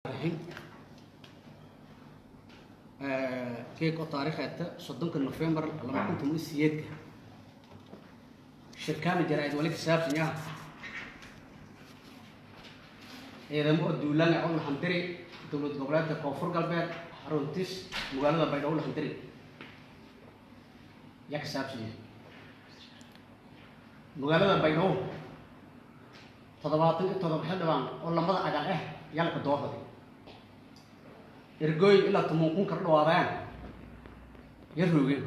الحين كيكو تاريخ صدمك نوفمبر لما كنت من السيادة شركان الجرائد ولك السابس نياه إذا مو الدولان أول حنتري دولة جبلات كوفر قلبات حرونتيس مقالة بيد أول حنتري يك السابس نياه مقالة بيدو تضبط حد بان ولا ماذا أجل يلا كدوه هذي إرجوي إلا تموكون كردوا هذان يروجين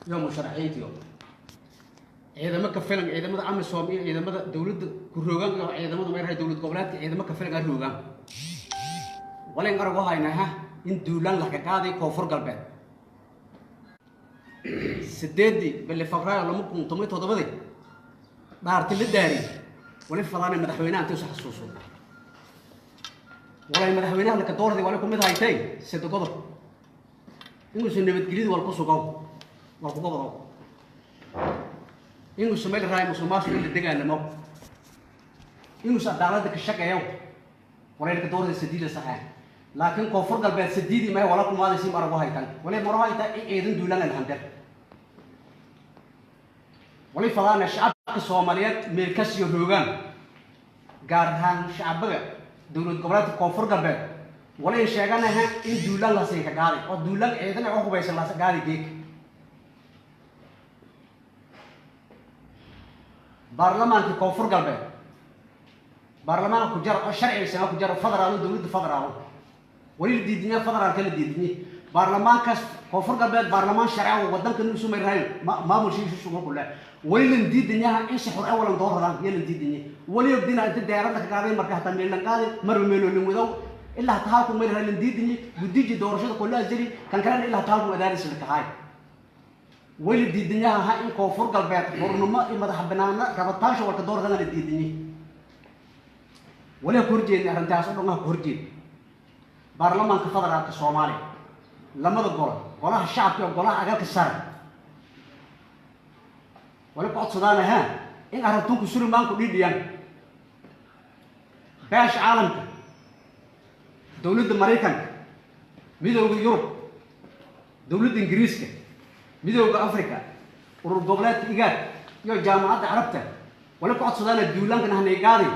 يوم مشرحين تيوم إذا ما كفلن إذا ما عم سوامي إذا ما دولة كروجان إذا ما دمير هاي دولة قبلات إذا ما كفلن كروجان ولا ينقروا هاي نها إن دولان لك كذا كوفر قلبه سددي باللي فقراء ولا ممكن تميت هذا بدي دارت اللي داري ولا فلان مدحوينا أنت وش حسوسه ولا مدحوينا لك الدور ذي ولا كم هاي تاي سد قدر إنه سنة بتجريد ولا قصو قو ولا قبض إنه سميل الرأي مسلماش اللي دقة اللي مو إنه سأدارتك الشقة يوم ولا لك الدور ذي سديد صحيح لكن كفر قلبه سديدي ما ولا كم هذا سيم أربعة هاي تاني ولا مرة هاي تاني إيدن دولان الهندر ولا فلان الشعب الصوماليات مركز يهوغان قارهان شعبه دولة قبلات كفر قلبه ولا يشجعنا إن دولان لا سيك قاري أو دولان إيدن أو بيس لا قاري ديك برلمان كفر قلبه برلمان كجار الشرعي سنا كجار فدرالو دولة فدرالو ولي الدنيا فدرال كل الدنيا برلمان كاس كفر قلبه برلمان شرعي ودن كنو سمير هاي ما مشي شو كله ولي ندي الدنيا إيش حر أولا دور هذا يلا ندي الدنيا ولي الدنيا أنت دايرة لك قاعدين مركها تميل لك قاعد مر ميلو اللي مذو إلا هتهاكم مير هاي ندي الدنيا بديجي دور شيء كلها جري كان إلا هتهاكم مدارس لك هاي ولي ندي الدنيا هاي كفر قلبه برنما إما تحبنا ربطاش ولا دور هذا ندي الدنيا ولا كورجين أنت أصلا ما كورجين برلمان كفدرال كصومالي لما تقول قولها الشعب قولها أقل كسر ولا قعد صدانا ها إن أردتم كسر مانكو ليبيان باش عالم دولة أمريكا ميدو يوروب دولة إنجليز ميدو أفريقيا ودولات إيجاد يو جامعات عربتها ولا قعد صدانا الدولان كنا هنيجاري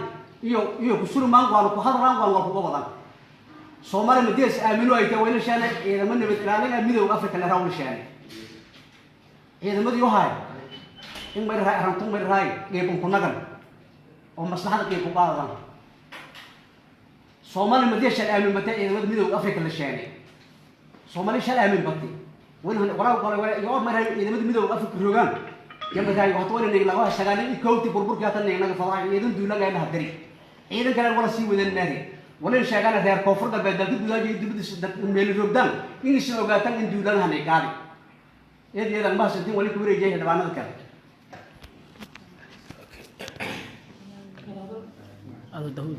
يو كسر مانكو على كهربان ولا كوبادان Somali مديس آمنوا أيتوين شان إذا من بتكلمنا ميدو أفريقيا لراون شان إذا مديو هاي إن مرهاي رانتون مرهاي جيبون كناغن أو مصلحة جيبون بعضهم Somali مديس آمن متى إذا مديو أفريقيا لشان Somali شان آمن بطي وين ولا يوم مرهاي إذا مديو أفريقيا روغان يوم مرهاي وقتوين نيجلوا شغالين يكوتي بربور كاتن نيجنا فضاء إذا دولا جاي نهدري إذا كان ولا سيء وذن نادي ولا شغالة غير كفر قبل دلتي دولا جي دبدي ميل روبدان إني شنو قاتن إن دولا هنيكاري إذا ما سنتين ولا كوري جاي هذا ذكر هذا داود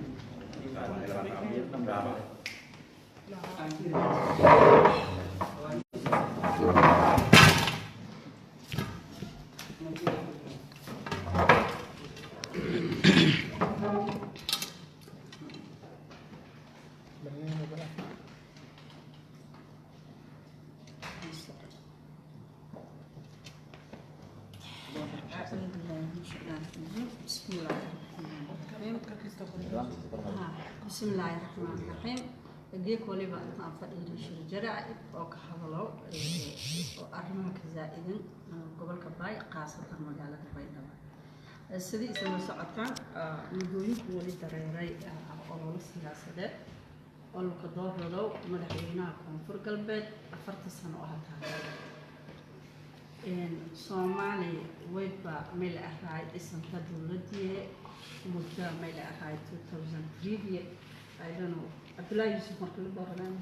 بسم الله الرحمن الرحيم أجيك ولي بقى أفضل شيء جرع أو كحضلو أرمك زائدا قبل كباي قاصة المجالات بينما السدي اسمه سعطان نقولين ولي دريري أول السياسة أول كدور لو مدحونا كونفور قلبت أفرت السنة وهذا إن صومالي ويبا ميل أحراي اسم تدولتي مدة ميل أحراي 2003 I don't know أبلا يوسف مركل بورلان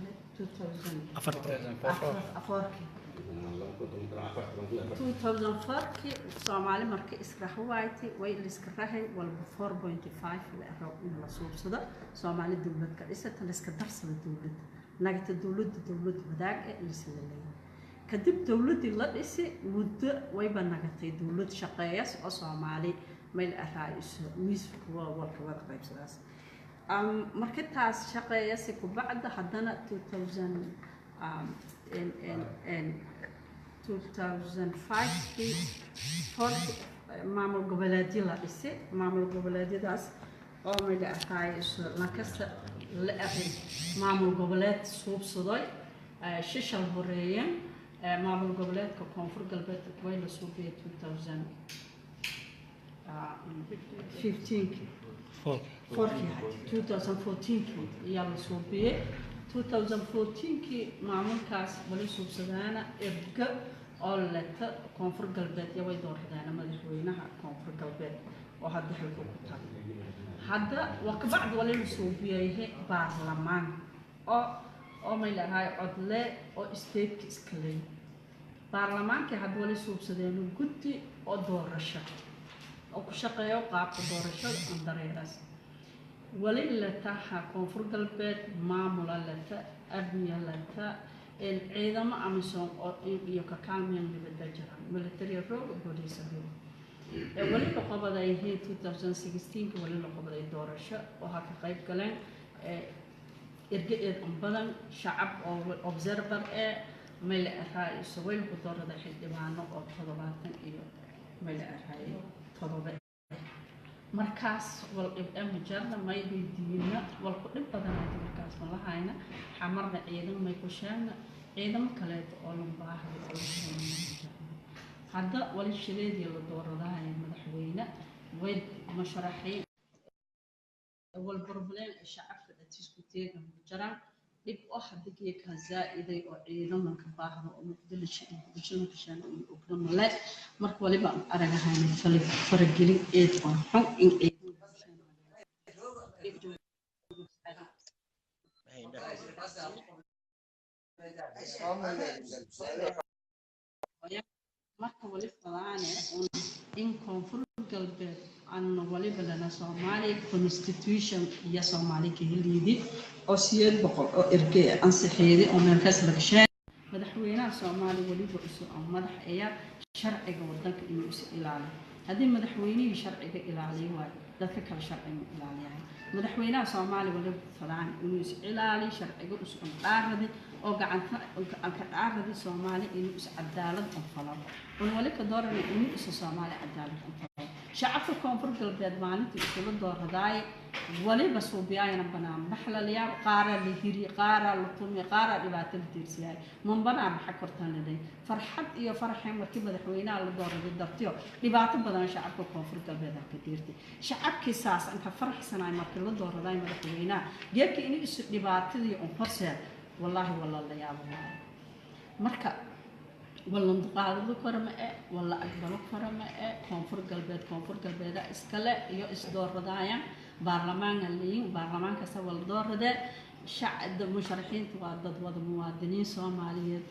2004 صومالي مركي إسكره وايتي ويل إسكرهي وال 4.5 لأهرب من الصوب صدا صومالي دولت كريسة تلسك درس الدولت نجت الدولت بداق اللي سلالي كدب دولتي لا إسي مدة ويبا نجتي دولت شقياس أو صومالي ميل أحراي ميس والكواد قيب سلاس markitaas shaqeeyasi ku bacda haddana 2005 maamul goboleedyo la dhisay maamul goboleedyadaas oo mid ahaay lankasta la aqoon maamul goboleed suubsaday shishal horeeyeen maamul goboleedka koonfur galbeed way la suubiyay 2014 ayaa la suubiyay 2014 maamulkaas wali suubsadaana erga oo leta koonfur galbeed iyo way dooradaan madaxweynaha koonfur galbeed oo hadda xilka ku tahay hadda waqbacd wali la suubiyay baarlamaan oo ma ilaahay codle oo state iskale baarlamaanka hadda wali suubsadeen guddi oo doorasho oo ku shaqeeyo qaabka doorashada aan dareeraas wali leta koonfur galbeed maamul leta admiya leta ciidamo amisom oo iyo ka kaalmeyn dibadda jira military road police wali la qabaday 2016 wali la qabaday doorasho oo ha ka qayb galeen ergeed badan shacab oo observer meel ahay sawil ku doorada xildhibaano oo 70 iyo meel ahay 7 markaas wal majarna may diina wal ku dhib badan markaas ma lahayna xamarna ciidan may ku shaana ciidan kale oo loo baahan hadda wali shileedii la dooradahay madaxweyne way masharaxiin wal problem shacabka dadku teegan jiraan dib oo hadda ka zaa'iday oo ciidan ka baahan oo muqdisho ka shan oo ogdama la marka waliba aragahay faragelin eed oo xun in marka wali falaane in koonfur galbeed aan waliba lana Soomaali constitution iyo Soomaali keliidi oo 800 oo ergey ansixiyay oo markaas laga sheegay madaxweynaha Soomaali waliba isoo madax ayaa sharciga wadanka inuu is ilaaliyo hadii madaxweynaha sharciga ilaaliyo waa dadka kale sharciga ilaaliyahay madaxweynaha Soomaali waliba fadaan inuu is ilaaliyo sharciga usoo dhaarada oo gacanta ka dhaarada Soomaali inuu is cadaalad u falo wali ka dooran inuu is Soomaali cadaalad u falo shacabka koonfur galbeed maalintii isla dooradaay waliba suubiyaana banaan baxlaliya qaara la hiri qaara la tumi qaara dhibaato dirsiyaay man banaan waxa kortaan leeday farxad iyo farxeen markii madaxweynaha la dooraday dartiyo dhibaato badan shacabka koonfur galbeed ka dirtay shacabkii saas inta farxsanay markii la dooraday madaxweynaha geedka inuu is dhibaatadii oo horseed wallahi la yaabo marka والله قاعد كرمة والله أقبل كرمة كونفور قلبي إسكالة يو إصدار ردايا برلمان اللي برلمان كسر الدور ده شعب مشاركين توادد ومواطنين سوماليين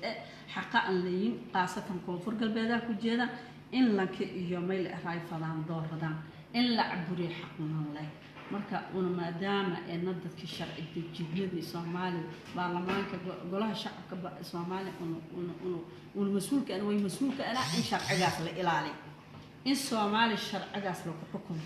حقا اللي قاسة كونفور قلبي ده كجدا إن لك يومي الرأي فلان دور ردان إن لعبوري حقنا الله marka una maadaama ee dadka sharci dejiyada Soomaali baarlamaanka golaha shacabka Soomaali una mas'uulka ana way mas'uulka ana in sharcigaas la ilaaliyo in Soomaali sharcigaas la xukumo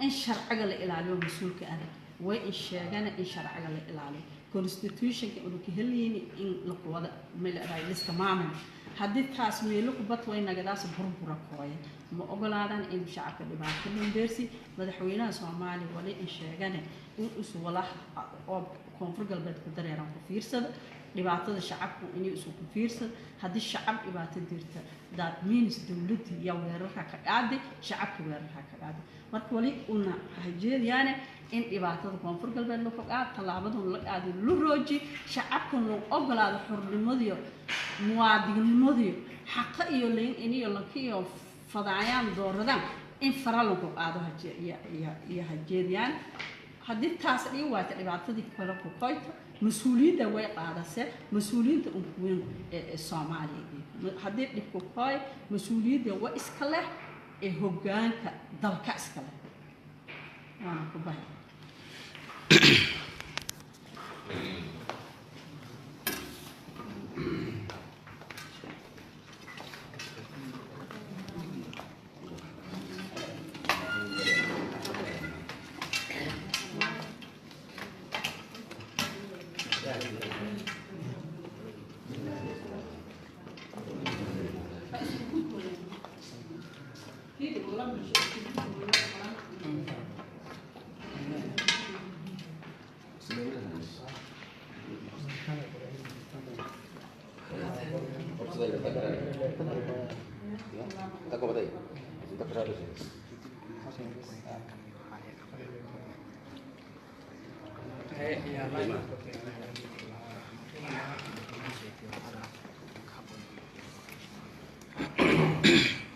in sharciga la ilaaliyo mas'uulka ana way in sheegana in sharciga la ilaaliyo constitution ka uu ka heliyeen in la wada meel ay liska maamul haddii taas meel ku bad way nagadaas burbura kooyay ma ogolaadaan in shacabka dhibaato leeyahay madaxweynaha Soomaali wali in sheegana in uu walaah oo koonfur galbeed ku dareeran ku fiirsada dhibaatada shacabku inuu isu ku fiirsado haddii shacab dhibaato dirta that means dawladda iyo weerarka ka qaaday shacabka weerarka ka qaaday marka wali una hajeeyaan in dhibaatada koonfur galbeed loo qaad talaabada la qaaday lu rooji shacabku loo ogolaado xornimadiyo muwaadinimadii xaq iyo leen inay la kiyo fadaayaan dooradaan in faralu ku qaado iyo hajeeyaan haddii taas dhii waata dhibaatadii kala ku qoyto مسؤولية وقاعدة مسؤولية أمكن الصومالي هذه الكوكاي مسؤولية وإسكالة هجان كدلك إسكالة أنا كبار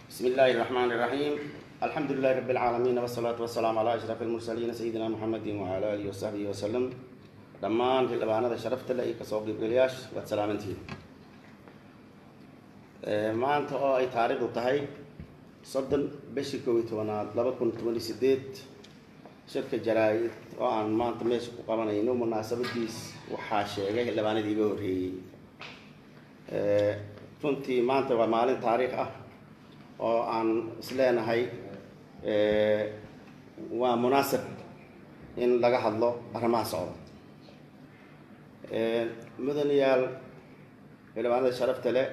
بسم الله الرحمن الرحيم الحمد لله رب العالمين والصلاة والسلام على أشرف المرسلين سيدنا محمد وعلى آله وصحبه وسلم دمان في الأبانة شرفت لي كصوب القلياش والسلامتي ما أنت أي تاريخ وتهي صدق بشكويت وأنا لبكون تمني سديت شركة جرايد وأنا ما أنت ماشي قامنا إنه مناسبة ديس وحاشة جاي الأبانة دي بوري كنت ما أنت ومالين تاريخ oo aan isleenahay waa munaasab in laga hadlo arrimaha socda mudanayaal xildhibaanada sharafta leh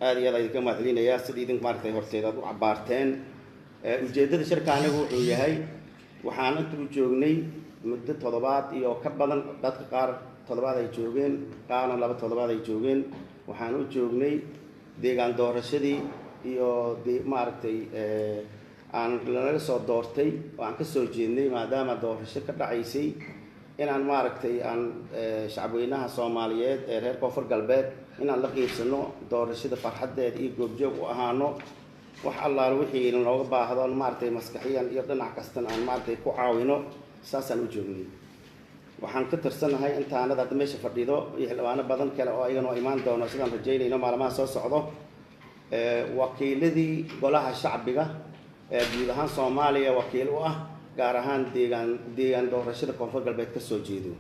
aad iyo aad idinka mahadcelinayaa sidii idin maaragtay horteed aad u cabaarteen ujeeddada shirka anigu wuxuu yahay waxaan inta u joognay muddo toddobaad iyo ka badan dadka qaar toddobaad ay joogeen qaarna 2 toddobaad ay joogeen waxaan u joognay deegaan doorashadii iyo maaragtay aan laga soo doortay oo aan ka soo jeednay maadaama doorasho ka dhacaysay inaan maaragtay aan shacabweynaha Soomaaliyeed ee reer Koonfur Galbeed inaan la qiibsano doorashada farxadeed iyo goobjoog u ahaano wax allaale wixii looga baahdo maaragtay maskaxiyan iyo dhinac kastan aan maaragtay ku caawino saasaan u joognay waxaan ka tirsanahay intaanada meesha fadhido iyo xildhibaano badan kale oo ayagana imaan doono sidaan rajaynayno maalmaha soo socdo wakiiladii golaha shacbiga ee guud ahaan Soomaaliya wakiil u ah gaar ahaan deegaan doorashada Koonfur Galbeed ka soo jeedo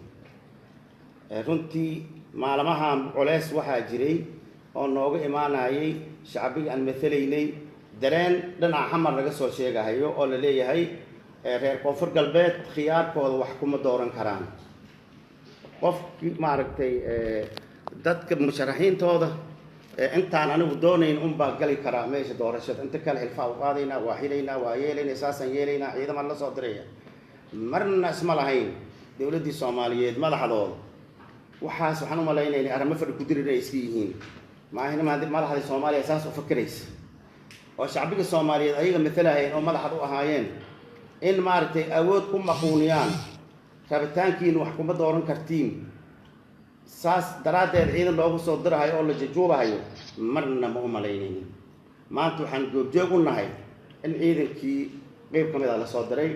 runtii maalmaha culeys waxaa jiray oo nooga imaanayay shacbiga aan matalaynay dareen dhinaca xamar laga soo sheegayo oo la leeyahay reer Koonfur Galbeed khiyaarkooda wax kuma dooran karaan qofkii maaragtay dadka musharaxiintooda intaan anigu doonayn baa gali karaa meesha doorashada inta kale xilfaa u qaadayna waa xilayna waa yeelayna saasan yeelayna ciidamada la soo diraya marna isma lahayn dawladii Soomaaliyeed madaxdooda waxaas waxaan u maleynaynaa arrimo fadhi ku dirirey iska yihiin maahina madaxda Soomaaliya saas u fakaraysa oo shacbiga Soomaaliyeed ayaga matalaayeen oo madaxdu ahaayeen in maartay awood ku maquuniyaan rabitaankiin wax kuma dooran kartiin saas daraadeed ciidan loogu soo dirahay oo la jajuubahayo marna ma u malaynaynin maanta waxaan goobjoog u nahay in ciidankii qayb ka mid ah la soo diray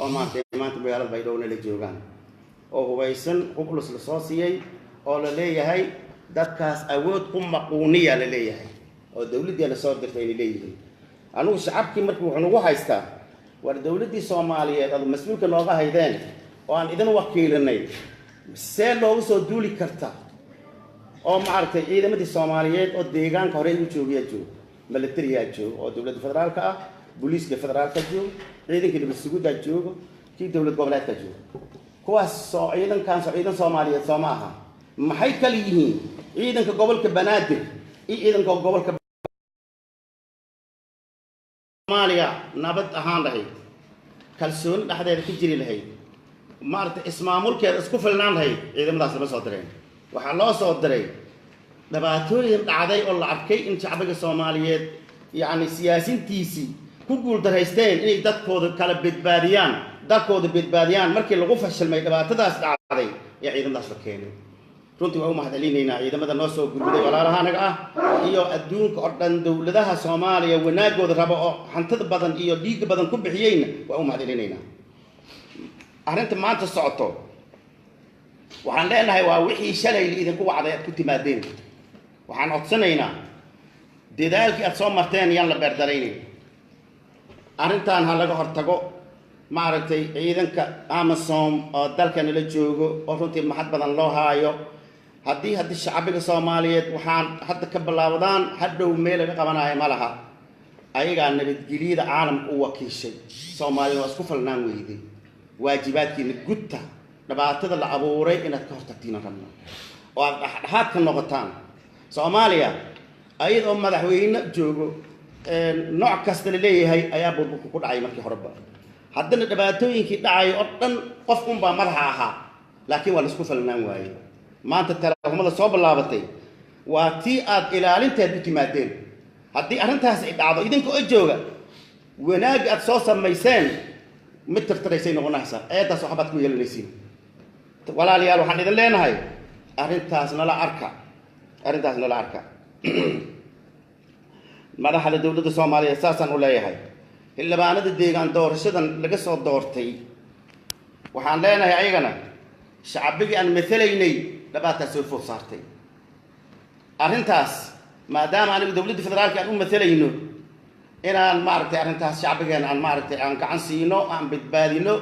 oo maanta magaalada Baydhabo la joogaan oo hubaysan qublus la soo siiyay oo la leeyahay dadkaas awood ku maquuniya la leeyahay oo dawladda la soo dirtay inay leeyihiin anigu shacabkii markii wuxuu ugu haystaa war dawladdii Soomaaliyeed oo mas'uulka nooga haydeen oo aan idin wakiilanay see loogu soo duuli karta oo maaragtay ciidamadii Soomaaliyeed oo deegaanka hore u joogaya military joog oo dawladda federaalka ah booliiska federaalka joog ciidanka dibadsuguda joog kii dawlad goboleedka joog kuwaas soo ciidan Soomaaliyeed Soomaha maxay kala yihiin ciidanka gobolka Banaadir iyo ciidanka gobolka Soomaaliya nabad ahaan lahayd kalsooni dhaxdeeda ku jiri lahayd maarta ismaamulkeeda isku filnaan lahayd ciidamadaas lama soo direen waxaa loo soo diray dhibaatooyin dhacday oo la arkay in shacbiga Soomaaliyeed yani siyaasiintiisii ku guuldareysteen inay dadkooda kala badbaadiyaan markii lagu fashilmay dhibaatadaas dhacday ee ciidamadaas la keenay runtii waa u mahadcelinaynaa ciidamada noo soo gurbiday walaalahaanaga ah iyo adduunka oo dhan dawladaha Soomaaliya wanaagooda rabo oo hantida badan iyo dhiig badan ku bixiyayna waa u mahadcelinaynaa arrinta maanta socoto waxaan leenahay waa wixii shalay idinku wacday ku timaadeen waxaan codsanaynaa dadaalkii aad soo marteen yaan la beerdaraynin arrintan ha laga hortago maaragtay ciidanka Amazon oo dalkan la joogo oo runtii mahad badan loo haayo haddii shacbiga Soomaaliyeed waxaan hadda ka bilaawdaan hadhow meel laga qabanayo ma laha ayaga nabadgelyada caalamka u wakiishay Soomaaliya waa isku falnaan weyday waajibaadkiina gudta dhibaatada la abuuray inaad ka hortagtiin rabno oo aad dhaxdhaxaad ka noqotaan Soomaaliya ayadoo madaxweyne joogo nooc kasta la leeyahay ayaa burburku ku dhacay markii horeba haddana dhibaatooyinkii dhacay oo dhan qof un baa madaxa ahaa laakiin waa la isku falnaan waayay maanta talaxumada soo bilaabatay waa tii aad ilaalinteed u timaadeen haddii arrintaas ay dhacdo idinka oo jooga wanaag aad soo samayseen mid tirtiraysay noqonaysaa eedaas waxbaad ku yeelanaysiin walaalayaal waxaan idin leenahay arrintaas nala arka madaxda dowladda Soomaaliya saasaan u leeyahay xildhibaanada deegaan doorashadan laga soo doortay waxaan leenahay ayagana shacabigii aan matalaynay dhabaataas soo food saartay arrintaas maadaama anigu dowladda federaalka aan u matalayno inaan maaragtay arrintaas shacbigeena aan maaragtay aan gacan siino aan badbaadino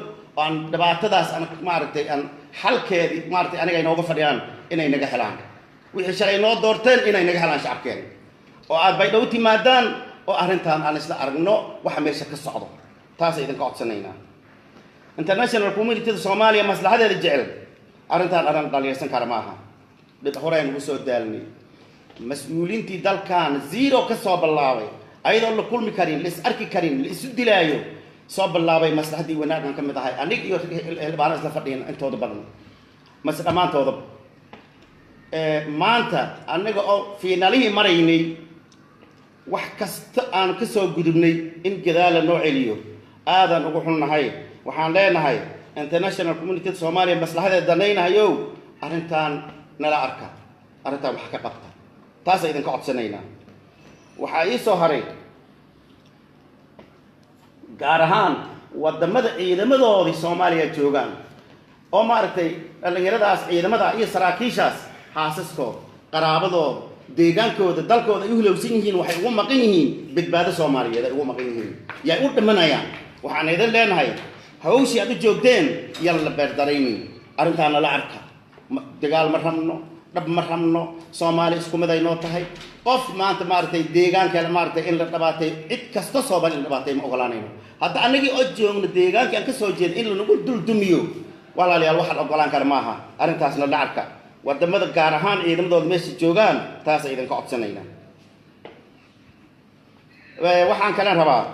aan dhibaatadaas aan maaragtay aan xalkeedii maaragtay aniga inooga fadhiyaan inay naga helaan wixii shalay noo doorteen inay naga helaan shacabkeena oo aad bay dhow timaadaan oo arrintan aan isla aragno waxa meesha ka socdo taas ay idinka codsanaynaa international community Soomaaliya maslaxadeeda jecel arrintan aran dhalinyarsan kara maaha dad horeen ugu soo daalnay mas'uuliintii dalkan zero ka soo bilaabay ayadoo la kulmi karin la is arki karin la isu dilaayo soo bilaabay maslaxadii wanaaggan ka mid ahay aniga iyo xildhibaanada isla fadhiyeen intooda badan mas dhamaantooda maanta anaga oo fiinalihii maraynay wax kasta aan ka soo gudubnay in gadaala noo celiyo aadan ugu xunnahay waxaan leenahay international community Soomaaliya maslaxadeeda danaynayo arrintan nala arka arrintan wax ka qabta taas ay idinka codsanaynaa waxa ii soo haray gaar ahaan wadamada ciidamadoodii Soomaaliya joogaan oo maaragtay dhalinyaradaas ciidamada iyo saraakiishaas xaasaskooda qaraabadooda deegaankooda dalkooda ay u hilowsan yihiin waxay ugu maqan yihiin badbaado Soomaaliyeed ay ugu maqan yihiin yaa u dhimanayaan waxaan idin leenahay hawshii aad u joogteen yalla la beerdaraynin arrintaana la arka dagaal ma rabno dhab ma rabno Soomaali isku mid ay noo tahay qof maanta maaragtay deegaanka maaragtay in la dhabaatay cid kasta Soomaali in la dhabaatay ma ogolaanayno hadda anagii oo joogno deegaanka aan ka soo jeed in la nagu duldumiyo walaalayaal waxa la ogolaan kara maaha arrintaasna la arka wadamada gaar ahaan ciidamadooda meesha joogaan taas ay idinka codsanaynaa waxaan kale rabaa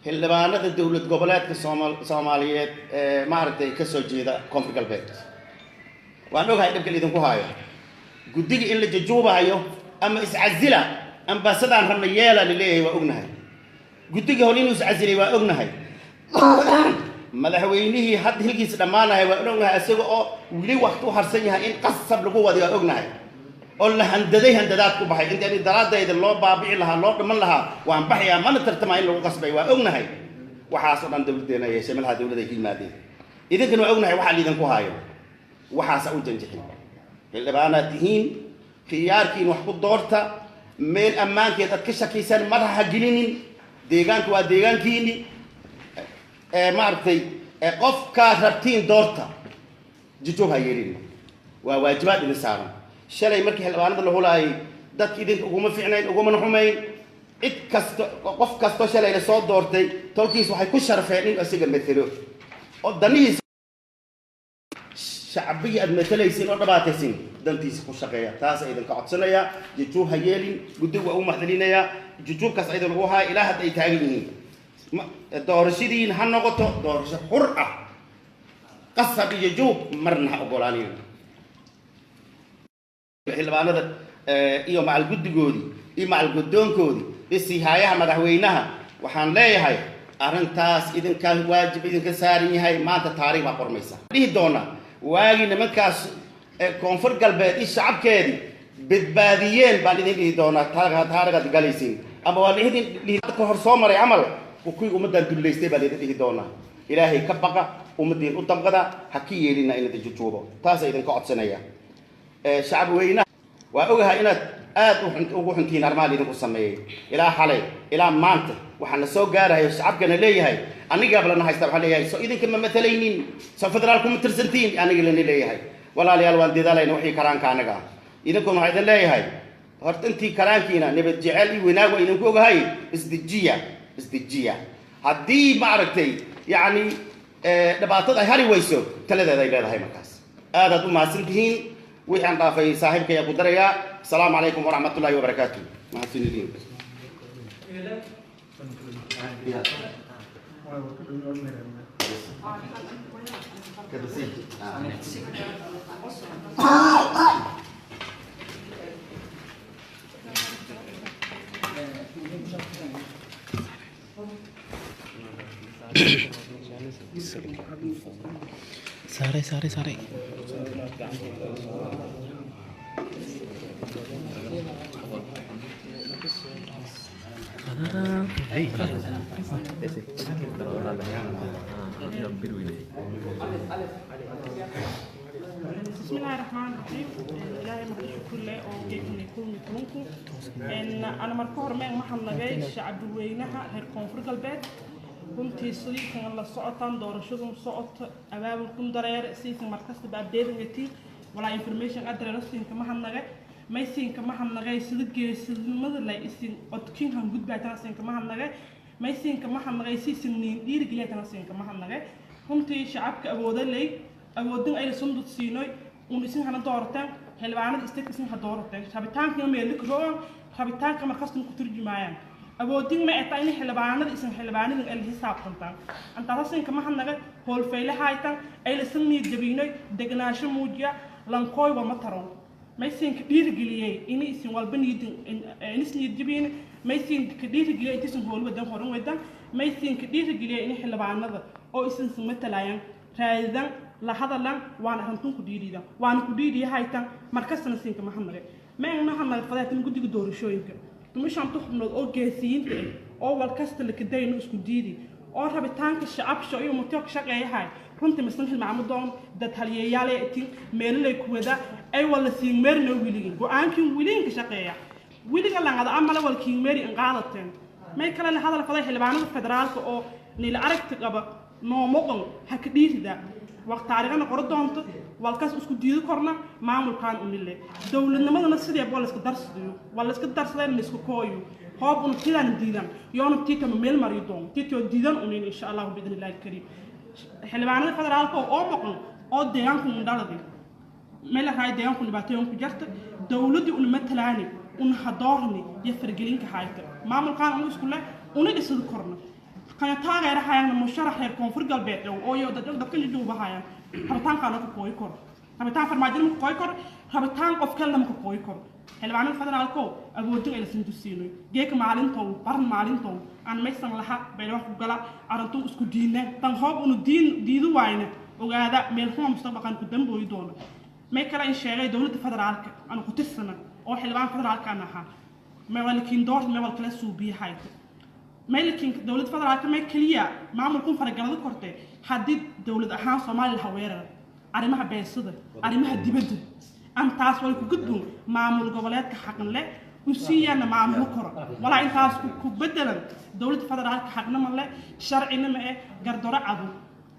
xildhibaanada dowlad goboleedka Soomaaliyeed maaragtay ka soo jeeda Koonfur Galbeed waan ogahay dhibka idinku haayo guddiga in la jajuubayo ama iscazila ambaasadaan rabna yeela leeyahay waa ognahay guddiga hol inuu iscazilay waa ognahay madaxweynihii hadda hilkiisa dhamaanahay waa ognahay asaga oo wili waqti u harsan yahay in qasab lagu wadi waa ognahay oo la handadaad ku baxay inta daraadayda loo baabici lahaa loo dhiman lahaa waan baxayaa mana tartamaa in lagu qasbay waa ognahay waxaas oo dhan dowladeena yeeshay malaha dowladda ay yimaadeen idinkana waa ognahay waxa idinku haayo waxaas u janjixin xildhibaanaad tihiin khiyaarkiin wax ku doorta meel ammaankeed aad ka shakaysan madaxa gelinin deegaanku waa deegaankiini maaragtay qofkaad rabtiin doorta jujuub ha yeelin waa waajibaad idin saaran shalay markii xildhibaanada la hulaayay dadka idinka uguma fiicnayn ugumana xumayn cid kasta qof kastoo shalay la soo doortay tolkiis waxay ku sharfeen in asiga matalo oo danihiisa shacbigii aad matalaysiin oo dhabaataysiin dantiisa ku shaqeeya taas ay idinka codsanaya jujuub ha yeelin guddiga waa u maxdalinaya jujuubkaas aydan ugu haaya ilaa hadda ay taagan yihiin doorashadiin ha noqoto doorasho xur ah qasab iyo jujuub marna ha ogolaanina xildhibaanada iyo macal guddigoodii iyo macal guddoonkoodii iyo siihayaha madaxweynaha waxaan leeyahay arrintaas idinka waajib idinka saaran yahay maanta taariikh baa qormaysa dhihi doona waagii nimankaas Koonfur Galbeed iyo shacabkeedii badbaadiyeen baan idin dhihi doonaa taariikhad galaysiin ama waa idin ka hor soo maray camal kuwii ummadan duleystay baan idin dhihi doonaa ilaahay ka baqa ummadeen u damqada ha ka yeelina in la jujuubo taas ay idinka codsanaya shacab weynaha waa ogahay inaad aad ugu xuntiin armaal idinku sameeyay ilaa xalay ilaa maanta waxaan soo gaarayo shacabkana leeyahay aniga balana haysta waxa leeyahay soo idinka ma matalaynin soo federaalku ma tirsantiin aniga la leeyahay walaalayaal waan dadaalayna wixii karaanka anaga idinkuna waxaan leeyahay horta intii karaankiina nabad jecel iyo wanaag waa idinku ogahay isdijiya haddii ma aragtay yani dhibaatada ay hari weyso taladeeda ay leedahay markaas aadaad u mahadsantihiin wixii aan dhaafay saaxiibkaya ku darayaa asalaamu calaykum waraxmatullaahi wabarakaatu mahadsanidin Sare. بسم الله الرحمن الرحيم إلهي مقدش كله أو جيكم يكون متونكم إن أنا مركور من محل نجاي شعب وينها هالكونفر قلبات كنت صديق كان الله صوتان دور شغل صوت أباب الكون درير سيس مركز تبعدين نتي ولا information أدرى رسين كمحل نجاي ما يسين كمحل نجاي صديق ماذا لا يسين أتكين هم جود بعتنا سين كمحل نجاي ما يسين كمحل نجاي سيس نين دير جليتنا سين كمحل نجاي كنت شعب كأبوده لي أبودن أي صندوق سينوي ونسين هنا دورتان هالبعانة استيت اسمها دورتان خبيتان كم يلك روان خبيتان كم خصم كتير جماعة أبودن ما أتاني هالبعانة اسم هالبعانة اللي حساب كنتان أنت راسين كم حنا هول فيله هايتان أي لسني جبينوي دجناش موجيا لانكوي ومطرون ما يصير كبير جليه إني اسم والبنيد إني سني جبين ما يصير كبير جليه تسم هول ودم هرون ودم ما يصير كبير جليه إني هالبعانة أو اسم سمتلاين رايدان la hadalan waan hantum ku diidida waan ku diidiya haytan markasna siinka maxamare ma ayna hanal fadaatin gudiga doorashooyinka tumishan tuxnood oo geesiinta oo wal kasta la kadayno isku diidi oo rabitaanka shacabka iyo mutaq shaqeeyahay runtii masanhil macmudoon dad haliyayaal ay tin meelay ku wada ay wala siin meerna wiligin go'aankin wilinka shaqeeya wiliga langada amala walkiin meeri in qaadateen may kala la hadal faday xilbaanada federaalka oo nil aragti qaba noomoqon hakdiida وقت عارفنا قردهم والكاس اسكو ديدو كورنا معمول كان أميله دولنا ما نصير يبغى لسك درس ديو ولا لسك درس لين نسكو كويو هاب ونتيلان ديدان يوم تيتا ميل مريضون تيتا ديدان أمين إن شاء الله بإذن الله الكريم حلبانا فدر عالكو أو مقن أو ديانكم من دالدي ملا هاي ديانكم نباتيهم كجرت دولتي ونمثلاني ونحضرني يفرقلين كحايته معمول كان أمي سكوله ونجسد كورنا كان تاجر هايان مشارح الكونفور قلبات أو يودد دكتور جدوبه هايان هبتان كانوا كوي كور هبتان فرماجين كوي كور هبتان قفكل لهم كوي كور هلبانا الفترة الكو أبودين إلى سندوسينو جيك معلن تو برن معلن تو أنا ما يسمع لها بيروح بقلا أرنتو اسكو دينه تنهاب إنه ديدو واينه وقاعدة ملهم مستقبل كان قدام بويدونه ما يكره إن شيء دولة الفترة الك أنا كنت السنة أو حلبان الفترة الك أنا ها ما ولكن دور ما ولكن سوبي هايته مالكين دولة فدرال كمان كليا معمول كون فرقنا ذكرته حدد دولة أحيان صومالي الحويرة أريمها بيصدر أريمها دبده أن تاسوي كقدم معمول قبلات كحقن له وسيانا معمول كرة ولا أنت تاس كبدلا دولة فدرال كحقنا مله شرعنا ما قردرة عدو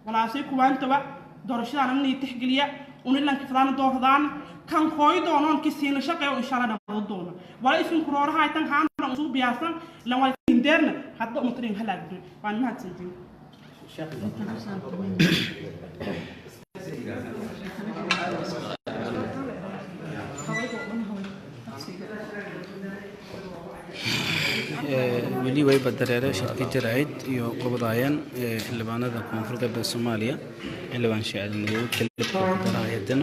ولا شيء كوان تبع درشة أنا مني تحقلية ونلنا كفران دور دان كان خوي دونان كسين شقة وإن شاء الله نبضونه ولا اسم كرارة هاي تنهان رمزو بياسن لو درنا حتى مطرين هلا بدو وأنا ما تسجل. ولي way badareere shirka jaraa'id iyo qobodayaan xildhibaanada koonfurta Soomaaliya xildhibaan shacabnimo kala daraayadan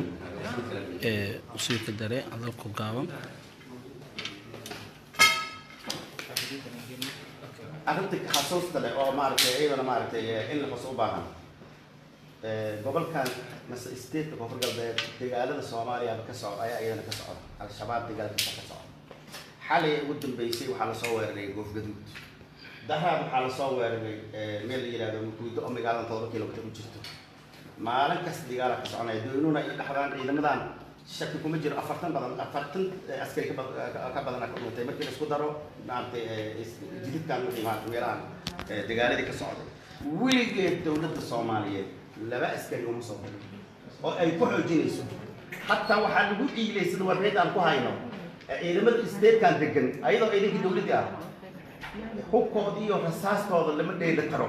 usiirka dare adalku gaaban arrinta xasuusta leh oo maaragtay iyadana maaragtay in la xuso u baahan gobolkan mase state koonfur galbeed dagaalada Soomaaliya ka socda ayaa iyadana ka socda al-shabaab dagaalka ka socda xalay ugu dambeysay waxaa la soo weeraray goof gaduud dahab waxaa la soo weeraray meel la yiraahdo muddo oo magaalada 7 kiiloomitir u jirto maalin kasta dagaal ka soconaya dowladuna ay dhaxdaan ciidamadan shaki kuma jiro 40 askari ka badan ka dhintay markii la isku daro maartay jididkan wixii maartay weeraan dagaaladii ka socday weligeed dowladda Soomaaliyeed laba askari uma soo baxin oo ay ku xoojinayso hatta waxaa lagu iilaysan warbeed aan ku hayno ciidamada isteedkan degan ayadoo ciidankii dowladda ah hubkoodii iyo rasaastooda lama dheeli karo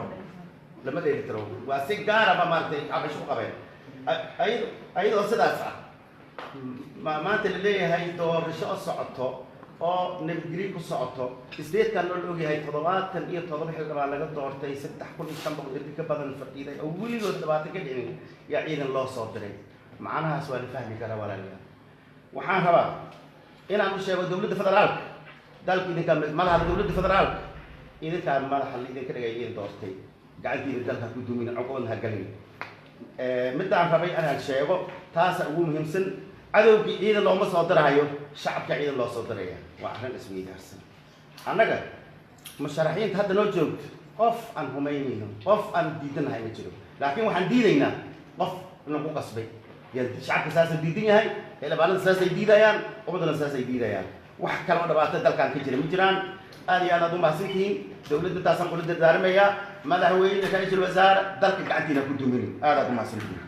lama dheeli tiro waa si gaara ba maartay cabasho u qabeen ayadoo sidaas ah maanta la leeyahay doorasho socoto oo nabadgelyo ku socoto isdeedkan loo ogyahay 77 xildhibaan laga doortay 3500 irdi ka badan fadhiiday oo weligood dhabaatan ka dhicin yaa ciidan loo soo diray macnahaas waa la fahmi karaa walaalayaal waxaan rabaa inaan u sheego dowladda federaalka dalka idinka madaxa dowladda federaalka idinka madaxa idinka dhigay idin doortay gacantiina dalka ku dumin caqoonha galin midaan rabay inaan sheego taas ugu muhiimsan cadowgii ciidan looma soo dirayo shacabka ciidan loo soo diraya waa arrin isweydaarsan annaga musharaxiinta hadda noo joogto qof aan humaynayno qof aan diidanahay ma jiro laakiin waxaan diidaynaa qof lagu qasbay shacabka saasay diidan yahay xildhibaanada saasay diidayaan ummadana saasay diidayaan wax kaloo dhibaato dalkan ka jira ma jiraan aad iyo aad u mahadsantihiin dowladda taasaan kula dardaarmayaa madaxweyne ra-iisul wasaare dalka gacantiina ku dumin aad u mahadsantihiin